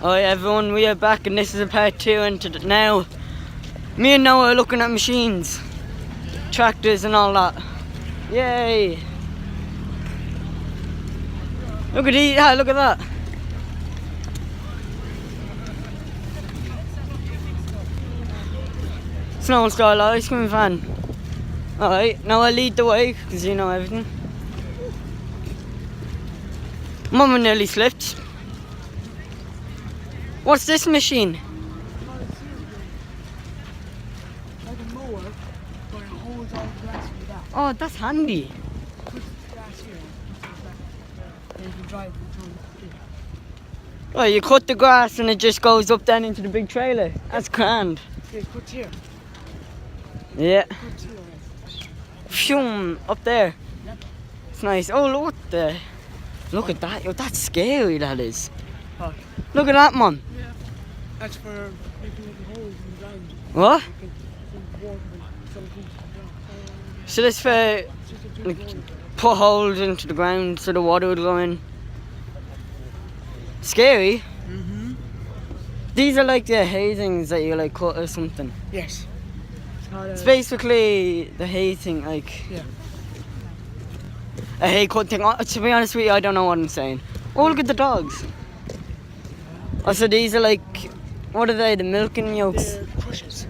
Alright everyone, we are back and this is a part 2 and now me and Noah are looking at machines, tractors and all that. Yay! Look at these, look at that. Snow style ice cream van. Alright, now I'll lead the way because you know everything. Mama nearly slipped. What's this machine? Like a mower, but it holds all the grass with that. Oh, that's handy. Puts the grass here, and you can drive it on the thing. Oh, you cut the grass and it just goes up then into the big trailer. That's grand. Yeah, it cuts here. Yeah. It cuts here. Phew, up there. Yep. It's nice. Oh, look at that. Yo, that's scary, that is. What? Look at that, man. Yeah. That's for making little holes in the ground. What? You can water some things in the ground. So this for It's just a big like, hole. put holes into the ground so the water would go in. Scary. Mm-hmm. These are like the hay things that you like cut or something. Yes. It's not It's basically the hay thing, like yeah. a hay cut thing. To be honest with you, I don't know what I'm saying. Oh, look at the dogs. Oh, so these are like, what are they? The milking yolks? They're crushes.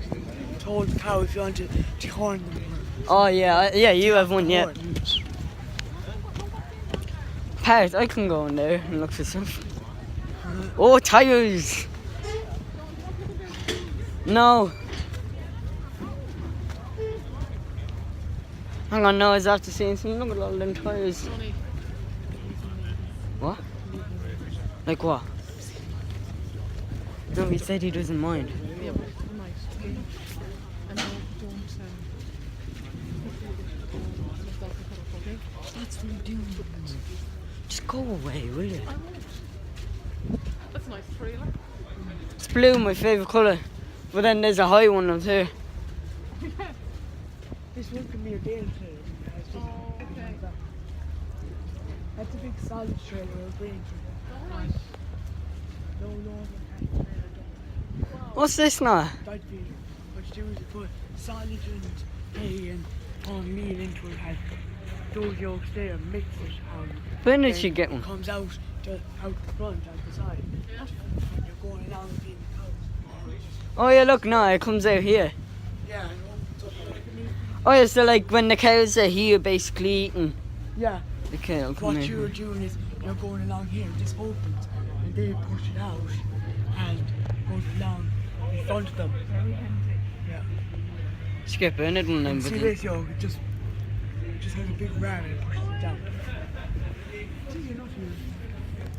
To hold the cow if you want to horn them. Oh yeah, yeah. You have one, yeah. Horn. Parrot, I can go in there and look for stuff. Oh, tires. No. Hang on, no, I was after seeing something. Look at all them tires. What? Like what? No, he said he doesn't mind. Yeah, but nice. Okay. And now don't okay? That's what I'm doing. Just go away, will you? I won't. That's a nice trailer. It's blue, my favourite colour. But then there's a high one up here. This one can be a bale trailer. Oh, okay. That's a big solid trailer or a grain trailer. Alright. No longer tank trailer. What's this now? That feeder. What you do is you put silage and hay and palm meal into it, and those yolks there mix it, and When did then she get one? it comes out the front, out the side. Yeah. You're going along feeding the cows. Oh yeah, look, no, it comes out here. Yeah, and so Oh yeah, so like when the cows are here basically eating, yeah. the cow will come What in. you're doing is you're going along here, this opens, and they push it out and goes along in front of them. Yeah. Skip in it and then See this, yo, it just has a big ram and it pushes it down. It's easy enough to use.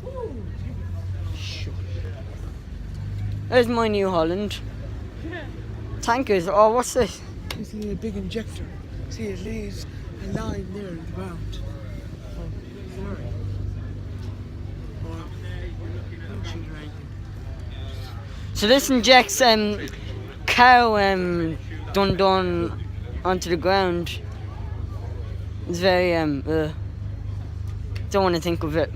Ooh, There's my New Holland. Tankers, oh what's this? this is a big injector. See, it lays a line there in the ground. So this injects cow dun onto the ground. It's very don't want to think of it.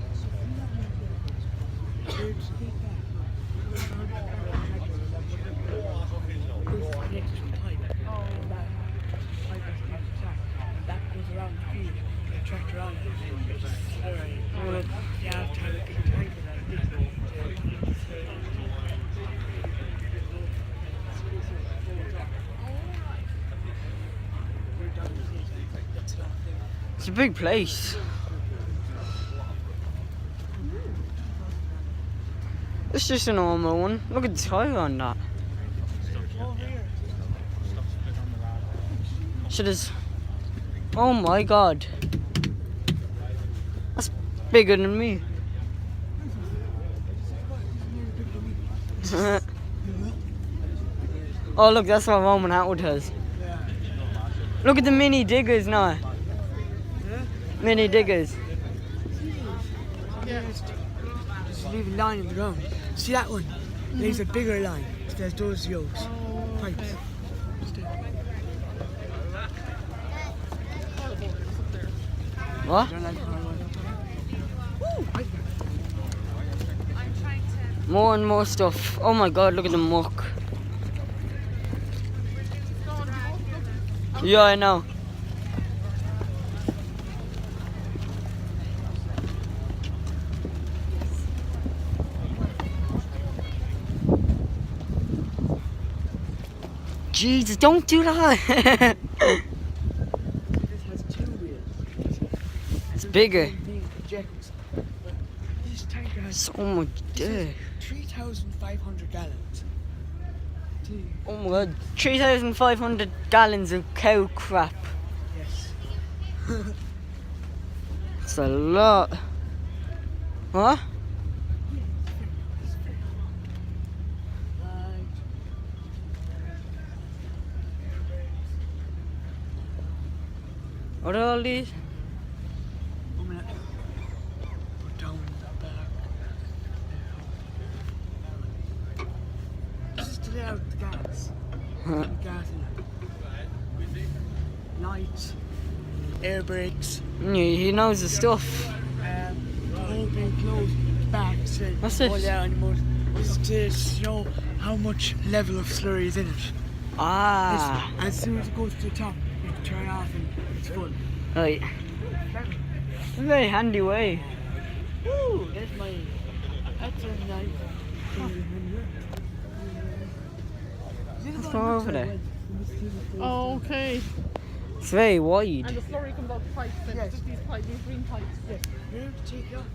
It's a big place. It's just a normal one. Look at the tire on that. So there's... Oh my god. That's bigger than me. Oh look, that's what Roman Atwood has. Look at the mini diggers now. Mini diggers. Just leave a line in the ground. See that one? There's a bigger line. There's those yolks. Pipes. What? They're like, More and more stuff. Oh my god, look at the muck. Yeah, I know. Jesus, don't do that. This has 2 wheels. It's bigger. This tanker has So much dirt. 3,500 gallons. Oh my god, 3,500 gallons of cow crap. Yes. It's a lot. What? What are all these? I'm gonna put down the back. This is to let out the gas. Huh. The gas in it. Lights, air brakes, Yeah, he knows the stuff. the whole thing closed back so What's all this? the animals. This is to show how much level of slurry is in it. Ah, As soon as it goes to the top, you can turn off and it's full. right. A very handy way. Woo! That's a nice. What's going on over there? Oh, okay. It's very wide. And the slurry comes out the pipes then. Yes. Just these pipes, these green pipes. Yes, you have to take it off.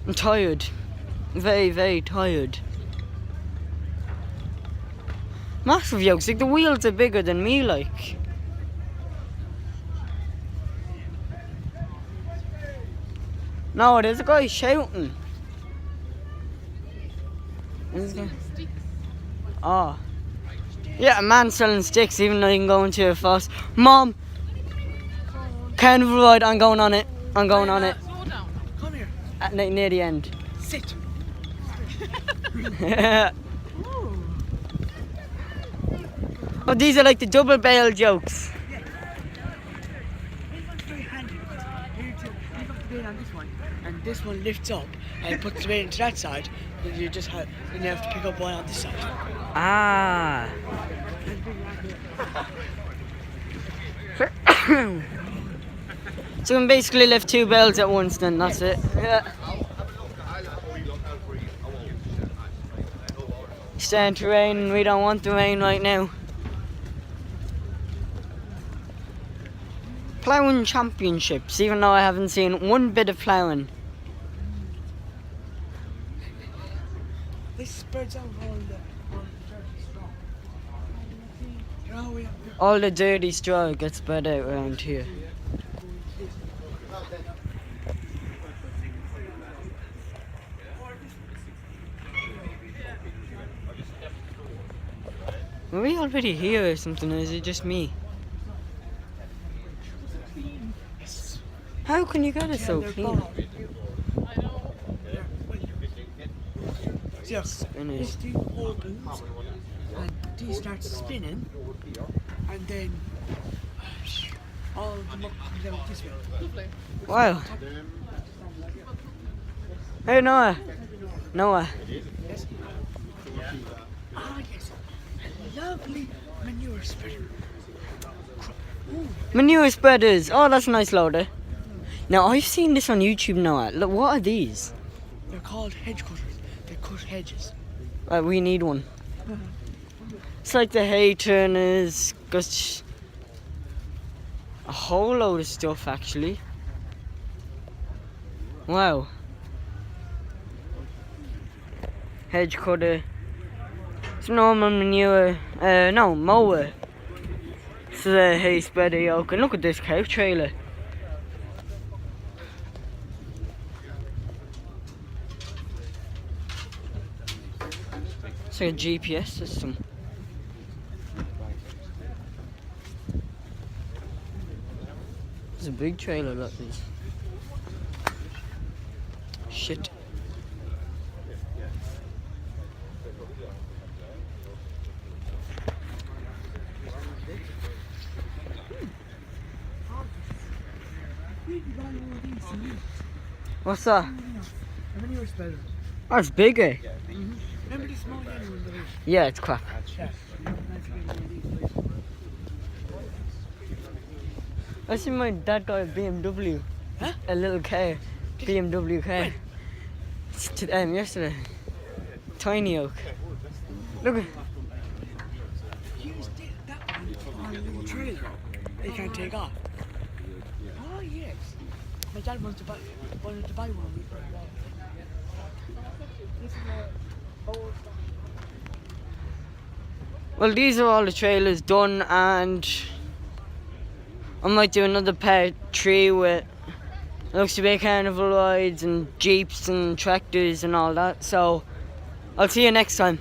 I'm tired. Very, very tired. Massive yokes, like the wheels are bigger than me, like. No, there's a guy shouting. Who's that? Sticks. Oh. Yeah, a man selling sticks even though you can go into a fast. Mom! Carnival ride, I'm going on it. I'm going on it. Slow down. Come here. Near the end. Sit. Oh, these are like the double barrel jokes. This one's very handy because here you pick up the weight on this one, and this one lifts up and puts the weight into that side. Then you just have, then you have to pick up one on this side. Ah. So we can basically lift 2 bells at once then, that's it. Yeah. It's starting to rain and we don't want the rain right now. Ploughing championships, even though I haven't seen one bit of ploughing. This spreads out all the dirty straw. You know, we have to All the dirty straw gets spread out around here. Are we already here or something, or is it just me? How can you get it so clean? I know. Yes. Finish. This thing opens and these starts spinning, and then all the muck comes out this way. Lovely. Wow. Hey Noah. Noah. Yes. Ah yes, a lovely manure spreader. Manure spreaders. Oh, that's a nice loader. Now, I've seen this on YouTube, Noah. Look, what are these? They're called hedge cutters. They cut hedges. We need one. It's like the hay turners. Got a whole load of stuff, actually. Wow. Hedge cutter. It's normal manure. No, mower. It's a hay spreader yoke. And look at this cow trailer. It's like a GPS system. It's a big trailer like this. Shit. We can buy all these What's that? How many years better? Oh, it's bigger. Remember the small yellow one there? Yeah, it's crap. Yeah. I see my dad got a BMW. Huh? A little car. BMW car. Yesterday. Tiny oak. Look at. Use that one on a little trailer. They can't take off. Oh yes. My dad wanted to buy one. This is a old. Well, these are all the trailers done, and I might do another part 3 with looks to be carnival rides and jeeps and tractors and all that. So I'll see you next time.